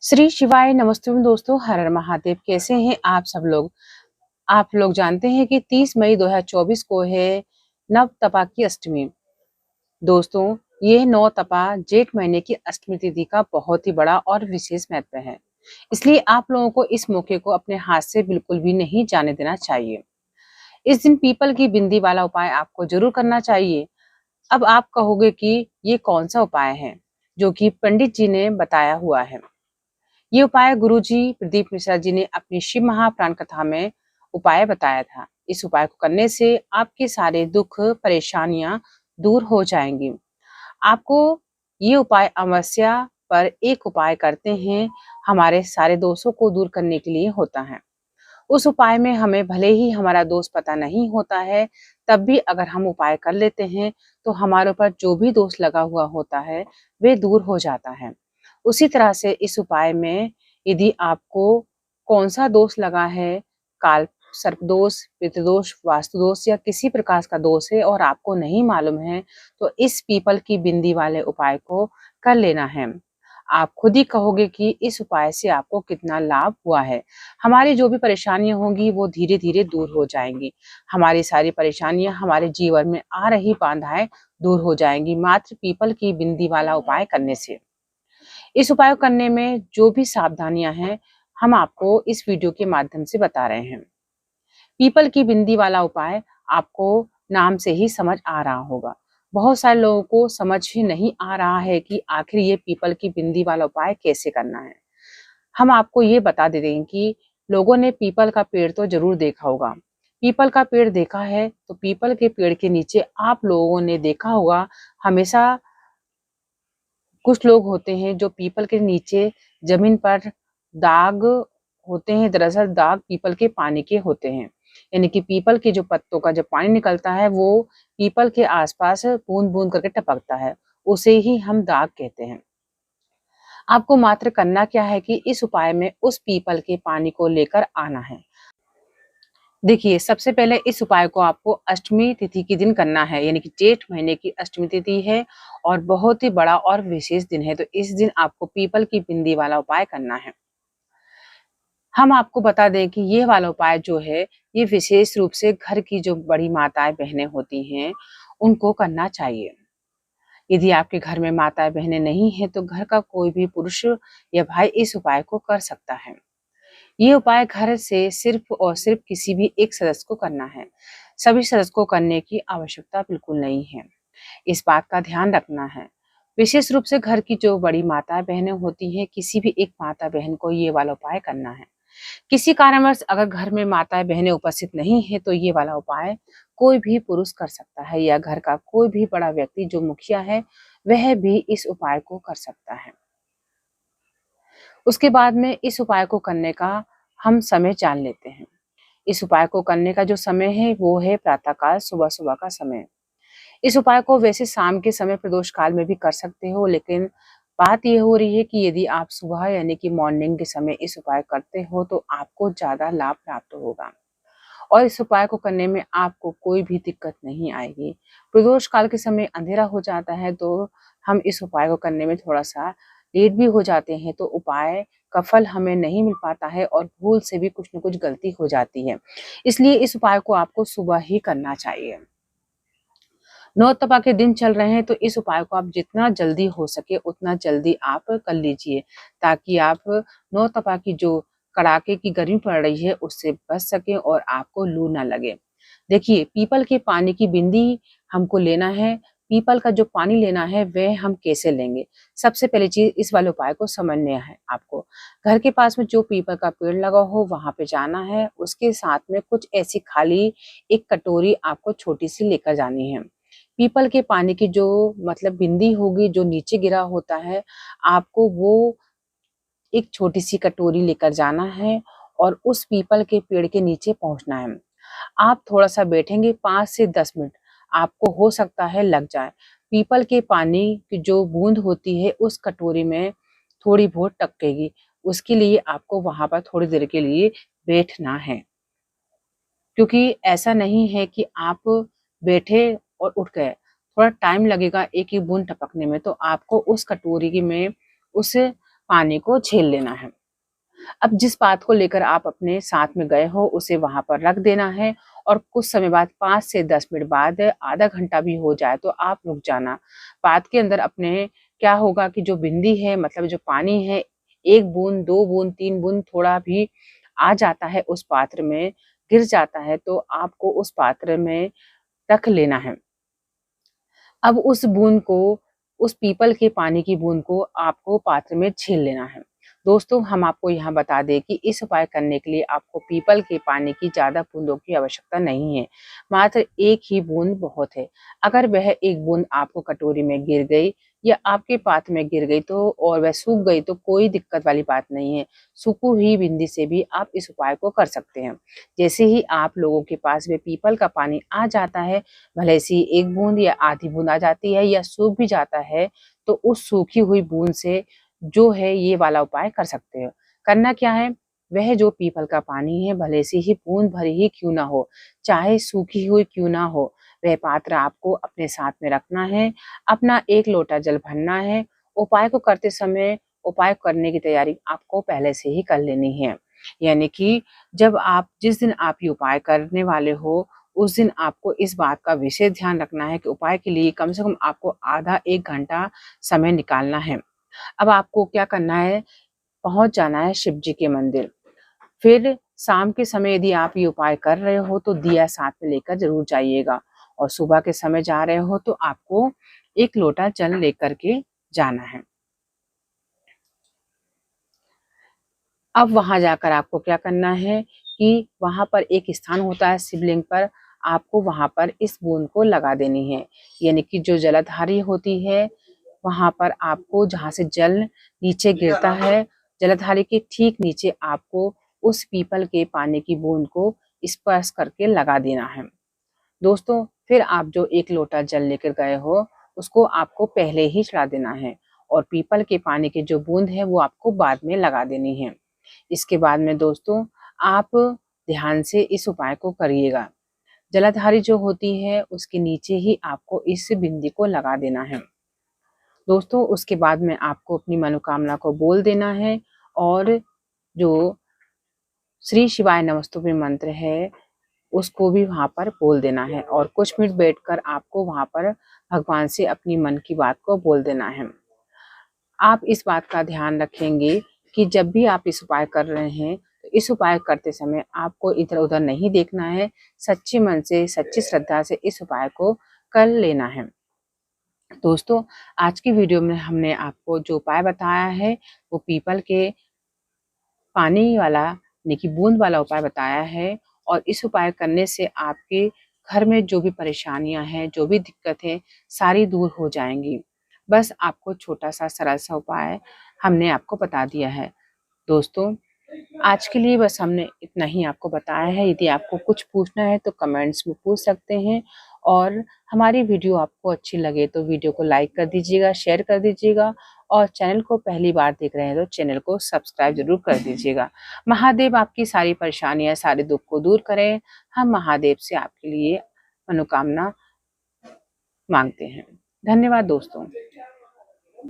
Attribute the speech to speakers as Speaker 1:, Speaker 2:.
Speaker 1: श्री शिवाय नमस्ते दोस्तों। हर हर महादेव। कैसे हैं आप सब लोग। आप लोग जानते हैं कि 30 मई 2024 को है नव तपा की अष्टमी। दोस्तों, ये नौ तपा जेठ महीने की अष्टमी तिथि का बहुत ही बड़ा और विशेष महत्व है, इसलिए आप लोगों को इस मौके को अपने हाथ से बिल्कुल भी नहीं जाने देना चाहिए। इस दिन पीपल की बिंदी वाला उपाय आपको जरूर करना चाहिए। अब आप कहोगे कि ये कौन सा उपाय है जो कि पंडित जी ने बताया हुआ है। ये उपाय गुरुजी प्रदीप मिश्रा जी ने अपनी शिव महाप्राण कथा में उपाय बताया था। इस उपाय को करने से आपके सारे दुख परेशानियां दूर हो जाएंगी। आपको ये उपाय अमावस्या पर एक उपाय करते हैं, हमारे सारे दोषों को दूर करने के लिए होता है। उस उपाय में हमें भले ही हमारा दोष पता नहीं होता है, तब भी अगर हम उपाय कर लेते हैं तो हमारे ऊपर जो भी दोष लगा हुआ होता है वे दूर हो जाता है। उसी तरह से इस उपाय में यदि आपको कौन सा दोष लगा है, काल सर्प दोष, पितृदोष, वास्तु दोष या किसी प्रकार का दोष है और आपको नहीं मालूम है, तो इस पीपल की बिंदी वाले उपाय को कर लेना है। आप खुद ही कहोगे कि इस उपाय से आपको कितना लाभ हुआ है। हमारी जो भी परेशानियां होंगी वो धीरे धीरे दूर हो जाएंगी। हमारी सारी परेशानियां, हमारे जीवन में आ रही बाधाएं दूर हो जाएंगी मात्र पीपल की बिंदी वाला उपाय करने से। इस उपाय करने में जो भी सावधानियां हैं, हम आपको इस वीडियो के माध्यम से बता रहे हैं। पीपल की बिंदी वाला उपाय आपको नाम से ही समझ आ रहा होगा। बहुत सारे लोगों को समझ ही नहीं आ रहा है कि आखिर ये पीपल की बिंदी वाला उपाय कैसे करना है। हम आपको ये बता देते हैं कि लोगों ने पीपल का पेड़ तो जरूर देखा होगा। पीपल का पेड़ देखा है तो पीपल के पेड़ के नीचे आप लोगों ने देखा होगा, हमेशा कुछ लोग होते हैं जो पीपल के नीचे जमीन पर दाग होते हैं। दरअसल दाग पीपल के पानी के होते हैं, यानी कि पीपल के जो पत्तों का जो पानी निकलता है वो पीपल के आसपास बूंद बूंद करके टपकता है, उसे ही हम दाग कहते हैं। आपको मात्र करना क्या है कि इस उपाय में उस पीपल के पानी को लेकर आना है। देखिए, सबसे पहले इस उपाय को आपको अष्टमी तिथि के दिन करना है, यानी कि जेठ महीने की अष्टमी तिथि है और बहुत ही बड़ा और विशेष दिन है, तो इस दिन आपको पीपल की बिंदी वाला उपाय करना है। हम आपको बता दें कि ये वाला उपाय जो है, ये विशेष रूप से घर की जो बड़ी माताएं बहनें होती हैं उनको करना चाहिए। यदि आपके घर में माताएं बहनें नहीं हैं तो घर का कोई भी पुरुष या भाई इस उपाय को कर सकता है। ये उपाय घर से सिर्फ और सिर्फ किसी भी एक सदस्य को करना है। सभी सदस्य को करने की आवश्यकता बिल्कुल नहीं है, इस बात का ध्यान रखना है। विशेष रूप से घर की जो बड़ी माता बहनें होती हैं, किसी भी एक माता बहन को ये वाला उपाय करना है। किसी कारणवश अगर घर में माताएं बहनें उपस्थित नहीं है तो ये वाला उपाय कोई भी पुरुष कर सकता है, या घर का कोई भी बड़ा व्यक्ति जो मुखिया है वह भी इस उपाय को कर सकता है। उसके बाद में इस उपाय को करने का हम समय जान लेते हैं। इस उपाय को करने का जो समय है वो है प्रातःकाल, सुबह सुबह का समय। इस उपाय को वैसे शाम के समय प्रदोष काल में भी कर सकते हो, लेकिन बात ये हो रही है कि यदि आप सुबह यानी कि मॉर्निंग के समय इस उपाय करते हो तो आपको ज्यादा लाभ प्राप्त होगा और इस उपाय को करने में आपको कोई भी दिक्कत नहीं आएगी। प्रदोष काल के समय अंधेरा हो जाता है तो हम इस उपाय को करने में थोड़ा सा लेट भी हो जाते हैं, तो उपाय का फल हमें नहीं मिल पाता है और भूल से भी कुछ न कुछ गलती हो जाती है। इसलिए इस उपाय को आपको सुबह ही करना चाहिए। नौ तपा के दिन चल रहे हैं तो इस उपाय को आप जितना जल्दी हो सके उतना जल्दी आप कर लीजिए, ताकि आप नौ तपा की जो कड़ाके की गर्मी पड़ रही है उससे बच सके और आपको लू ना लगे। देखिए, पीपल के पानी की बिंदी हमको लेना है। पीपल का जो पानी लेना है वह हम कैसे लेंगे। सबसे पहली चीज, इस वाले उपाय को समझना है आपको। घर के पास में जो पीपल का पेड़ लगा हो वहां पे जाना है। उसके साथ में कुछ ऐसी खाली एक कटोरी आपको छोटी सी लेकर जानी है। पीपल के पानी की जो मतलब बिंदी होगी, जो नीचे गिरा होता है, आपको वो एक छोटी सी कटोरी लेकर जाना है और उस पीपल के पेड़ के नीचे पहुंचना है। आप थोड़ा सा बैठेंगे, 5 से 10 मिनट आपको हो सकता है लग जाए। पीपल के पानी की जो बूंद होती है उस कटोरी में थोड़ी बहुत टपकेगी, उसके लिए आपको वहां पर थोड़ी देर के लिए बैठना है। क्योंकि ऐसा नहीं है कि आप बैठे और उठ गए, थोड़ा टाइम लगेगा एक एक बूंद टपकने में। तो आपको उस कटोरी में उस पानी को झेल लेना है। अब जिस बात को लेकर आप अपने साथ में गए हो उसे वहां पर रख देना है और कुछ समय बाद 5 से 10 मिनट बाद आधा घंटा भी हो जाए तो आप रुक जाना। बात के अंदर अपने क्या होगा कि जो बिंदी है मतलब जो पानी है 1 बूंद 2 बूंद 3 बूंद थोड़ा भी आ जाता है उस पात्र में, गिर जाता है तो आपको उस पात्र में रख लेना है। अब उस बूंद को, उस पीपल के पानी की बूंद को आपको पात्र में छील लेना है। दोस्तों हम आपको यहाँ बता दें कि इस उपाय करने के लिए आपको पीपल के पानी की ज़्यादा बूंदों की आवश्यकता नहीं है, मात्र एक ही बूंद बहुत है। अगर वह एक बूंद आपको कटोरी में गिर गई या आपके पात्र में गिर गई तो और वह सूख गई तो कोई दिक्कत वाली बात नहीं है। सूखी हुई बिंदी से भी आप इस उपाय को कर सकते हैं। जैसे ही आप लोगों के पास में पीपल का पानी आ जाता है, भले से एक बूंद या आधी बूंद आ जाती है या सूख भी जाता है, तो उस सूखी हुई बूंद से जो है ये वाला उपाय कर सकते हो। करना क्या है, वह जो पीपल का पानी है भले से ही बूंद भरी ही क्यों ना हो, चाहे सूखी हुई क्यों ना हो, वह पात्र आपको अपने साथ में रखना है। अपना 1 लोटा जल भरना है। उपाय को करते समय उपाय करने की तैयारी आपको पहले से ही कर लेनी है। यानी कि जिस दिन आप ये उपाय करने वाले हो उस दिन आपको इस बात का विशेष ध्यान रखना है कि उपाय के लिए कम से कम आपको आधा 1 घंटा समय निकालना है। अब आपको क्या करना है, पहुंच जाना है शिव जी के मंदिर। फिर शाम के समय यदि आप ये उपाय कर रहे हो तो दिया साथ में लेकर जरूर जाइएगा और सुबह के समय जा रहे हो तो आपको 1 लोटा जल लेकर के जाना है। अब वहां जाकर आपको क्या करना है कि वहां पर एक स्थान होता है शिवलिंग पर, आपको वहां पर इस बूंद को लगा देनी है। यानी कि जो जलधारी होती है वहां पर आपको जहां से जल नीचे गिरता है, जलधारी के ठीक नीचे आपको उस पीपल के पानी की बूंद को स्पर्श करके लगा देना है। दोस्तों फिर आप जो 1 लोटा जल लेकर गए हो उसको आपको पहले ही चढ़ा देना है और पीपल के पानी की जो बूंद है वो आपको बाद में लगा देनी है। इसके बाद में दोस्तों आप ध्यान से इस उपाय को करिएगा। जलाधारी जो होती है उसके नीचे ही आपको इस बिंदी को लगा देना है। दोस्तों उसके बाद में आपको अपनी मनोकामना को बोल देना है और जो श्री शिवाय नमस्तुभ्यं मंत्र है उसको भी वहां पर बोल देना है और कुछ मिनट बैठकर आपको वहां पर भगवान से अपनी मन की बात को बोल देना है। आप इस बात का ध्यान रखेंगे कि जब भी आप इस उपाय कर रहे हैं तो इस उपाय करते समय आपको इधर उधर नहीं देखना है, सच्चे मन से सच्ची श्रद्धा से इस उपाय को कर लेना है। दोस्तों आज की वीडियो में हमने आपको जो उपाय बताया है वो पीपल के पानी वाला यानी कि बूंद वाला उपाय बताया है और इस उपाय करने से आपके घर में जो भी परेशानियां हैं, जो भी दिक्कतें सारी दूर हो जाएंगी। बस आपको छोटा सा सरल सा उपाय हमने आपको बता दिया है। दोस्तों आज के लिए बस हमने इतना ही आपको बताया है। यदि आपको कुछ पूछना है तो कमेंट्स में पूछ सकते हैं और हमारी वीडियो आपको अच्छी लगे तो वीडियो को लाइक कर दीजिएगा, शेयर कर दीजिएगा और चैनल को पहली बार देख रहे हैं तो चैनल को सब्सक्राइब जरूर कर दीजिएगा। महादेव आपकी सारी परेशानियां, सारे दुख को दूर करें। हम महादेव से आपके लिए मनोकामना मांगते हैं। धन्यवाद दोस्तों।